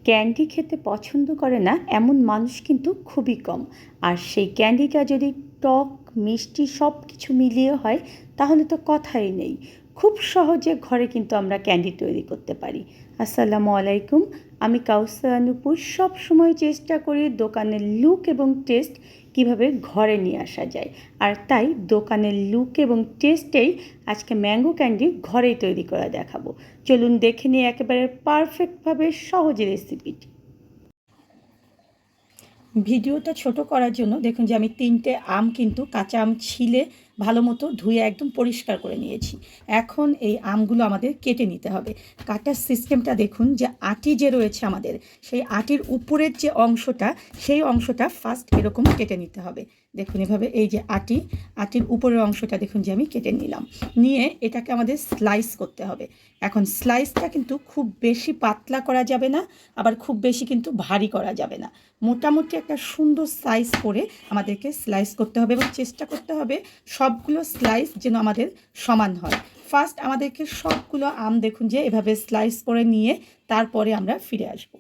Candy খেতে পছন্দ করে না এমন মানুষ কিন্তু খুবই কম। আর সেই ক্যান্ডিটা যদি টক মিষ্টি সব কিছু মিলিয়ে হয় তাহলে তো কথাই নেই। খুব সহজে ঘরে কিন্তু আমরা ক্যান্ডি তৈরি করতে পারি। আসসালামু আলাইকুম, আমি কাউসার নূপুর। সব সময় চেষ্টা করি দোকানের লুক এবং টেস্ট কিভাবে ঘরে নিয়ে আসা যায়। আর তাই দোকানের লুক এবং টেস্টেই আজকে ম্যাঙ্গো ক্যান্ডি ঘরেই তৈরি করে দেখাবো। চলুন দেখে নিই একেবারে পারফেক্টভাবে সহজ রেসিপিটি। ভিডিওটা ছোট করার জন্য দেখুন যে আমি 3টে আম কিন্তু কাঁচা আম ছিলে ভালো মতো ধুয়ে একদম পরিষ্কার করে নিয়েছি। এখন এই আমগুলো আমাদের কেটে নিতে হবে। কাটার সিস্টেমটা দেখুন যে আটি যে রয়েছে আমাদের, সেই আটির উপরের যে অংশটা, সেই অংশটা ফার্স্ট এরকম কেটে নিতে হবে। দেখুন এভাবে এই যে আটির উপরের অংশটা দেখুন যে আমি কেটে নিলাম। নিয়ে এটাকে আমাদের স্লাইস করতে হবে। এখন স্লাইসটা কিন্তু খুব বেশি পাতলা করা যাবে না, আবার খুব বেশি কিন্তু ভারী করা যাবে না। মোটামুটি একটা সুন্দর সাইজ করে আমাদেরকে স্লাইস করতে হবে এবং চেষ্টা করতে হবে সবগুলো স্লাইস যেন আমাদের সমান হয়। ফার্স্ট আমাদেরকে সবগুলো আম দেখুন যে এভাবে স্লাইস করে নিয়ে তারপরে আমরা ফিরে আসব।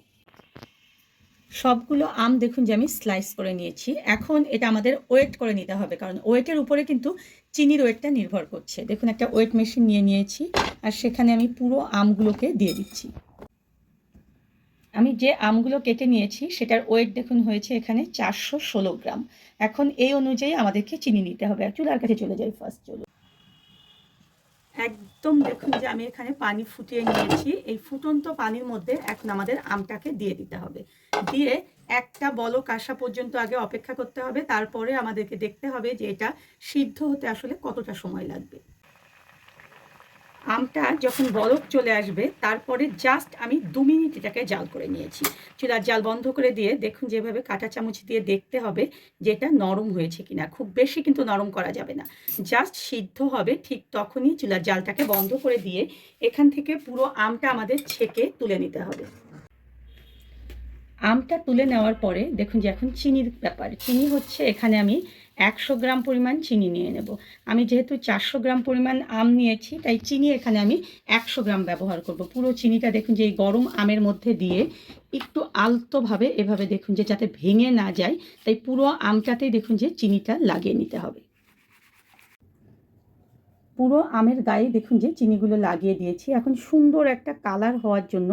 সবগুলো আম দেখুন যে আমি স্লাইস করে নিয়েছি। এখন এটা আমাদের ওয়েট করে নিতে হবে, কারণ ওয়েটের উপরে কিন্তু চিনির ওয়েটটা নির্ভর করছে। দেখুন একটা ওয়েট মেশিন নিয়ে নিয়েছি আর সেখানে আমি পুরো আমগুলোকে দিয়ে দিচ্ছি। আমি যে আমগুলো কেটে নিয়েছি সেটার ওয়েট দেখুন হয়েছে এখানে 416 গ্রাম। এখন এই অনুযায়ী আমাদেরকে চিনি নিতে হবে। চুলার কাছে চলে যাই ফার্স্ট। চলো একদম দেখুন যে আমি এখানে পানি ফুটিয়ে নিয়েছি। এই ফুটন্ত পানির মধ্যে এখন আমাদের আমটাকে দিয়ে দিতে হবে। দিয়ে একটা বলক আসা পর্যন্ত আগে অপেক্ষা করতে হবে। তারপরে আমাদেরকে দেখতে হবে যে এটা সিদ্ধ হতে আসলে কতটা সময় লাগবে। আমটা যখন বরফ চলে আসবে তারপরে জাস্ট আমি 2 মিনিট এটাকে জাল করে নিয়েছি। চুলার জাল বন্ধ করে দিয়ে দেখুন যেভাবে কাঁটা চামচ দিয়ে দেখতে হবে যে এটা নরম হয়েছে কিনা। খুব বেশি কিন্তু নরম করা যাবে না, জাস্ট সিদ্ধ হবে। ঠিক তখনই চুলার জালটাকে বন্ধ করে দিয়ে এখান থেকে পুরো আমটা আমাদের ছেঁকে তুলে নিতে হবে। আমটা তুলে নেওয়ার পরে দেখুন যে এখন চিনির ব্যাপার। চিনি হচ্ছে এখানে আমি 100 গ্রাম পরিমাণ চিনি নিয়ে নেব। আমি যেহেতু 400 গ্রাম পরিমাণ আম নিয়েছি তাই চিনি এখানে আমি 100 গ্রাম ব্যবহার করব। পুরো চিনিটা দেখুন যে এই গরম আমের মধ্যে দিয়ে একটু আলতোভাবে এভাবে দেখুন যে যাতে ভেঙে না যায়, তাই পুরো আমটাতেই দেখুন যে চিনিটা লাগিয়ে নিতে হবে। পুরো আমের গায়ে দেখুন যে চিনিগুলো লাগিয়ে দিয়েছি। এখন সুন্দর একটা কালার হওয়ার জন্য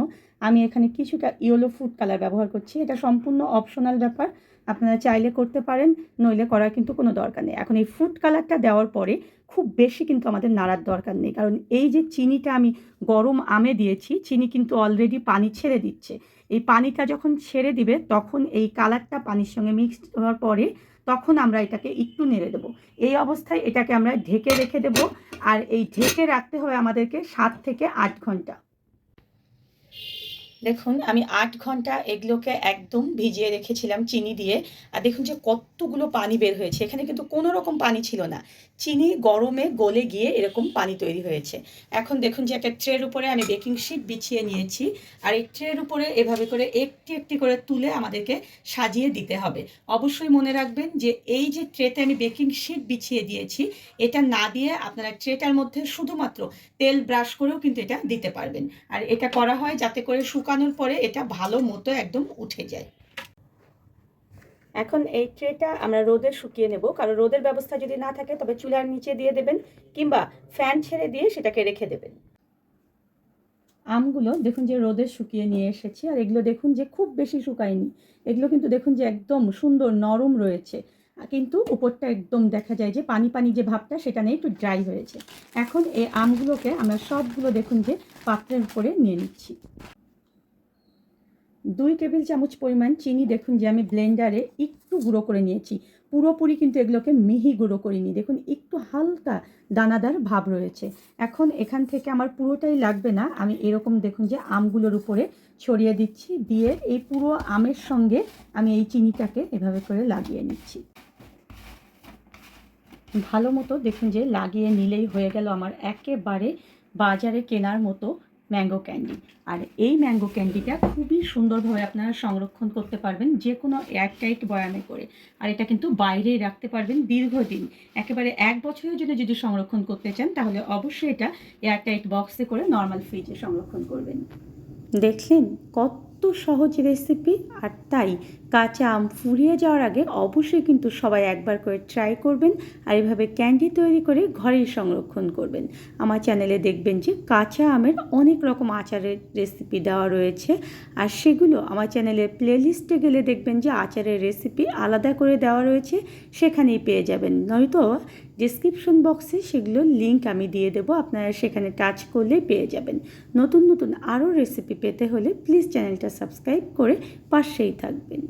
আমি এখানে কিছুটা ইয়েলো ফুড কালার ব্যবহার করছি। এটা সম্পূর্ণ অপশনাল ব্যাপার, আপনারা চাইলে করতে পারেন, নইলে করার কিন্তু কোনো দরকার নেই। এখন এই ফুড কালারটা দেওয়ার পরে খুব বেশি কিন্তু আমাদের নাড়ার দরকার নেই, কারণ এই যে চিনিটা আমি গরম আমে দিয়েছি, চিনি কিন্তু অলরেডি পানি ছেড়ে দিচ্ছে। এই পানিটা যখন ছেড়ে দিবে তখন এই কালারটা পানির সঙ্গে মিক্সড হওয়ার পরে তখন আমরা এটাকে একটু নেড়ে দেবো। এই অবস্থায় এটাকে আমরা ঢেকে রেখে দেবো। আর এই ঢেকে রাখতে হবে আমাদেরকে 7 থেকে 8 ঘন্টা। দেখুন আমি 8 ঘন্টা এগুলোকে একদম ভিজিয়ে রেখেছিলাম চিনি দিয়ে। আর দেখুন যে কতগুলো পানি বের হয়েছে। এখানে কিন্তু কোনো রকম পানি ছিল না, চিনি গরমে গলে গিয়ে এরকম পানি তৈরি হয়েছে। এখন দেখুন যে একটা ট্রের উপরে আমি বেকিং শিট বিছিয়ে নিয়েছি, আর এই ট্রের উপরে এভাবে করে একটি একটি করে তুলে আমাদেরকে সাজিয়ে দিতে হবে। অবশ্যই মনে রাখবেন যে এই যে ট্রেতে আমি বেকিং শিট বিছিয়ে দিয়েছি, এটা না দিয়ে আপনারা ট্রেটার মধ্যে শুধুমাত্র তেল ব্রাশ করেও কিন্তু এটা দিতে পারবেন। আর এটা করা হয় যাতে করে শুকানোর পরে এটা ভালো মতো একদম উঠে যায়। এখন এই ট্রেটা আমরা রোদে শুকিয়ে নেব, কারণ রোদের ব্যবস্থা যদি না থাকে তবে চুলার নিচে দিয়ে দেবেন কিংবা ফ্যান ছেড়ে দিয়ে সেটাকে রেখে দেবেন। আমগুলো দেখুন যে রোদে শুকিয়ে নিয়ে এসেছি, আর এগুলো দেখুন যে খুব বেশি শুকায়নি। এগুলো কিন্তু দেখুন যে একদম সুন্দর নরম রয়েছে, কিন্তু উপরটা একদম দেখা যায় যে পানি পানি যে ভাবটা সেটা নেই, একটু ড্রাই হয়েছে। এখন এই আমগুলোকে আমরা সবগুলো দেখুন যে পাত্রের উপরে নিয়ে নিচ্ছি। 2 টেবিল চামচ পরিমাণ চিনি দেখুন যে আমি ব্লেন্ডারে একটু গুঁড়ো করে নিয়েছি। পুরোপুরি কিন্তু এগুলোকে মিহি গুঁড়ো করিনি, দেখুন একটু হালকা দানাদার ভাব রয়েছে। এখন এখান থেকে আমার পুরোটাই লাগবে না, আমি এরকম দেখুন যে আমগুলোর উপরে ছড়িয়ে দিচ্ছি। দিয়ে এই পুরো আমের সঙ্গে আমি এই চিনিটাকে এভাবে করে লাগিয়ে নিচ্ছি। ভালো মতো দেখুন যে লাগিয়ে নিলেই হয়ে গেল আমার একেবারে বাজারে কেনার মতো ম্যাঙ্গো ক্যান্ডি। আর এই ম্যাঙ্গো ক্যান্ডিটা খুবই সুন্দরভাবে আপনারা সংরক্ষণ করতে পারবেন যে কোনো এয়ারটাইট বয়ামে করে। আর এটা কিন্তু বাইরেই রাখতে পারবেন দীর্ঘদিন, একেবারে 1 বছরের জন্য যদি সংরক্ষণ করতে চান তাহলে অবশ্যই এটা এয়ারটাইট বক্সে করে নর্মাল ফ্রিজে সংরক্ষণ করবেন। দেখলেন কত কত সহজ রেসিপি। আর তাই কাঁচা আম ফুরিয়ে যাওয়ার আগে অবশ্যই কিন্তু সবাই একবার করে ট্রাই করবেন আর এভাবে ক্যান্ডি তৈরি করে ঘরেই সংরক্ষণ করবেন। আমার চ্যানেলে দেখবেন যে কাঁচা আমের অনেক রকম আচারের রেসিপি দেওয়া রয়েছে, আর সেগুলো আমার চ্যানেলের প্লেলিস্টে গেলে দেখবেন যে আচারের রেসিপি আলাদা করে দেওয়া রয়েছে, সেখানেই পেয়ে যাবেন। নয়তো ডেসক্রিপশন বক্সে সেগুলোর লিঙ্ক আমি দিয়ে দেবো, আপনারা সেখানে টাচ করলেই পেয়ে যাবেন। নতুন নতুন আরও রেসিপি পেতে হলে প্লিজ চ্যানেলটা সাবস্ক্রাইব করে পাশেই থাকবেন।